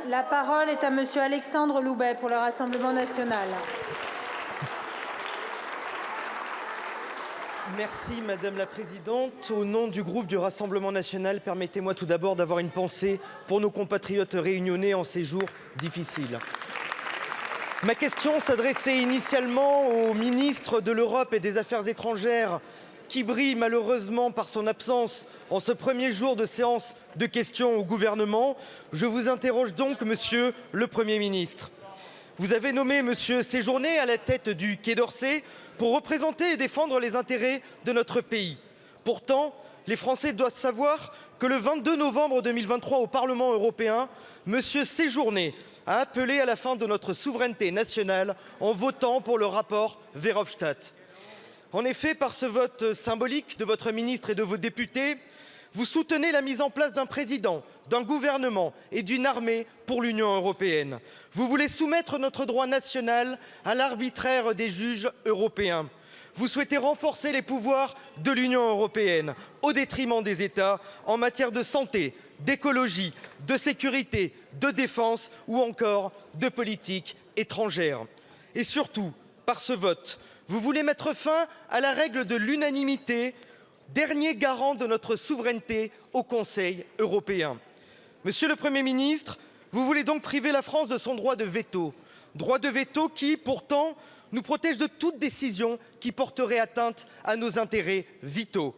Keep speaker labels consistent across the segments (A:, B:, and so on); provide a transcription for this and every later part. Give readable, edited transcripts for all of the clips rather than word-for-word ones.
A: La parole est à Monsieur Alexandre Loubet pour le Rassemblement national.
B: Merci Madame la Présidente. Au nom du groupe du Rassemblement national, permettez-moi tout d'abord d'avoir une pensée pour nos compatriotes réunionnais en ces jours difficiles. Ma question s'adressait initialement au ministre de l'Europe et des Affaires étrangères, qui brille malheureusement par son absence en ce premier jour de séance de questions au gouvernement. Je vous interroge donc, Monsieur le Premier ministre. Vous avez nommé Monsieur Séjourné à la tête du Quai d'Orsay pour représenter et défendre les intérêts de notre pays. Pourtant, les Français doivent savoir que le 22 novembre 2023 au Parlement européen, Monsieur Séjourné a appelé à la fin de notre souveraineté nationale en votant pour le rapport Verhofstadt. En effet, par ce vote symbolique de votre ministre et de vos députés, vous soutenez la mise en place d'un président, d'un gouvernement et d'une armée pour l'Union européenne. Vous voulez soumettre notre droit national à l'arbitraire des juges européens. Vous souhaitez renforcer les pouvoirs de l'Union européenne au détriment des États en matière de santé, d'écologie, de sécurité, de défense ou encore de politique étrangère. Et surtout, par ce vote, vous voulez mettre fin à la règle de l'unanimité, dernier garant de notre souveraineté au Conseil européen. Monsieur le Premier ministre, vous voulez donc priver la France de son droit de veto qui, pourtant, nous protège de toute décision qui porterait atteinte à nos intérêts vitaux.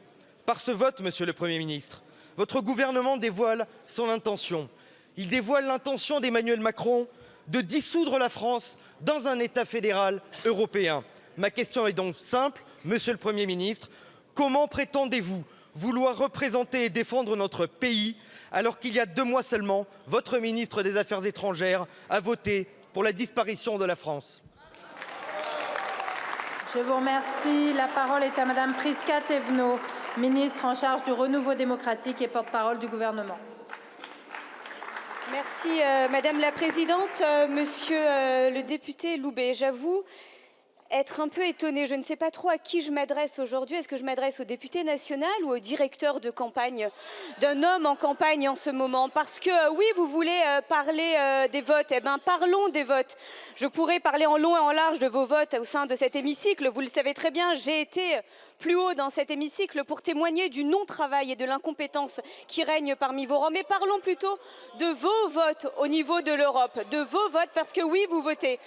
B: Par ce vote, Monsieur le Premier ministre, votre gouvernement dévoile son intention. Il dévoile l'intention d'Emmanuel Macron de dissoudre la France dans un État fédéral européen. Ma question est donc simple, Monsieur le Premier ministre, comment prétendez-vous vouloir représenter et défendre notre pays alors qu'il y a 2 mois seulement, votre ministre des Affaires étrangères a voté pour la disparition de la France?
A: Je vous remercie. La parole est à Madame Prisca Thévenot, ministre en charge du renouveau démocratique et porte-parole du gouvernement.
C: Merci Madame la Présidente. Monsieur le député Loubet, j'avoue être un peu étonnée. Je ne sais pas trop à qui je m'adresse aujourd'hui. Est-ce que je m'adresse au député national ou au directeur de campagne d'un homme en campagne en ce moment? Parce que oui, vous voulez parler des votes. Eh bien, parlons des votes. Je pourrais parler en long et en large de vos votes au sein de cet hémicycle. Vous le savez très bien, j'ai été plus haut dans cet hémicycle pour témoigner du non-travail et de l'incompétence qui règne parmi vos rangs. Mais parlons plutôt de vos votes au niveau de l'Europe, de vos votes, parce que oui, vous votez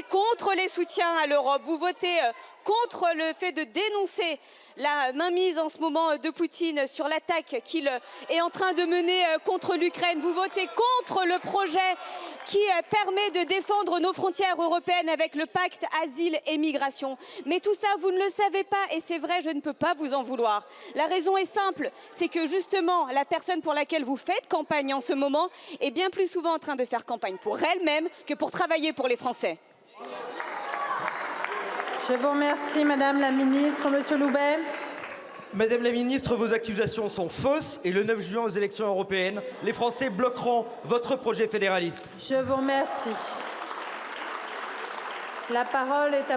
C: contre les soutiens à l'Europe, vous votez contre le fait de dénoncer la mainmise en ce moment de Poutine sur l'attaque qu'il est en train de mener contre l'Ukraine. Vous votez contre le projet qui permet de défendre nos frontières européennes avec le pacte asile et migration. Mais tout ça, vous ne le savez pas et c'est vrai, je ne peux pas vous en vouloir. La raison est simple, c'est que justement, la personne pour laquelle vous faites campagne en ce moment est bien plus souvent en train de faire campagne pour elle-même que pour travailler pour les Français.
A: Je vous remercie, Madame la Ministre. Monsieur Loubet.
B: Madame la Ministre, vos accusations sont fausses et le 9 juin aux élections européennes, les Français bloqueront votre projet fédéraliste.
A: Je vous remercie. La parole est à